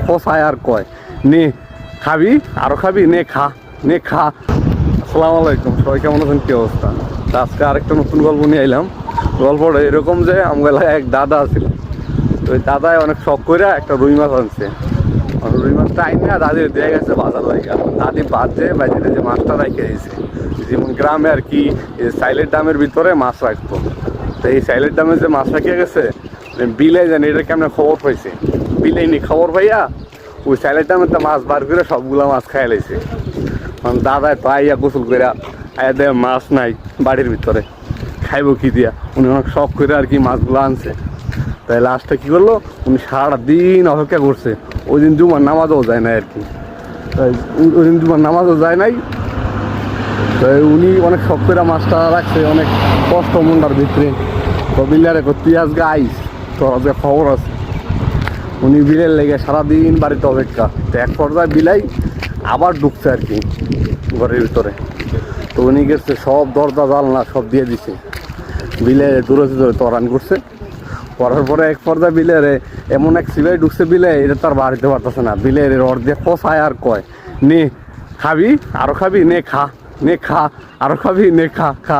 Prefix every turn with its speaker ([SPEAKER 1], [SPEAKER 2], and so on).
[SPEAKER 1] ফসায় আর কয় নে খাবি, আরো খাবি, নে খা, নে খা। আসসালামু আলাইকুম, সবাই কেমন আছেন, কি অবস্থা? আজকে আরেকটা নতুন গল্প নিয়ে এলাম। গল্পটা এরকম যে আমার এলাকায় এক দাদা ছিল। তো ওই দাদায় অনেক শখ করে একটা রুই মাছ আনছে। রুই মাছটা আইনে দাদির দিয়ে গেছে বাজার লাগে। দাদি বাজে বাজিতে যে মাছটা রেখে দিয়েছে, যেমন গ্রামে আর কি সাইলের ডামের ভিতরে মাছ রাখতো। তো এই সাইলের ডামে যে মাছ রেখে গেছে, বিলে জানি এটা কেমন খবর পাইছে। বিলে নি খবর পাইয়া ওই সাইলের ডামে তো মাছ বার করে সবগুলা মাছ খাই লাইছে। মানে দাদায় তো আইয়া গোসল করে আইয়া দেয় মাছ নাই বাড়ির ভিতরে, খাইব কি দিয়া। উনি অনেক শখ করে আর কি মাছগুলো আনছে। তাই লাস্টে কী করলো, উনি সারাদিন অপেক্ষা করছে। ওই দিন জুমার নামাজও যায় নাই আর কি। তাই ওই দিন জুমার নামাজও যায় নাই। তাই উনি অনেক শখ করে মাছটা রাখছে, অনেক কষ্ট মনটার ভিতরে। তো বিলিয়ারে তুই আজকে আইস, তোর আজকে খবর আছে। উনি বিলের লেগে সারাদিন বাড়িতে অপেক্ষা। তো এক পর্যায়ে বিলাই আবার ঢুকছে আর কি ঘরের ভিতরে। তো উনি গেছে সব দরজা জানলা সব দিয়ে দিছে। বিলে দূরে দূরে তরান করছে। করার পরে এক পর্যায়ে বিলের এমন এক সিলাই ঢুকছে বিলে, এটা তার বাড়িতে পারতেছে না। বিলের রড দিয়ে ফসায় আর কয় নে খাবি, আরো খাবি, নে খা, নে খা, আরো খাবি, নে খা খা।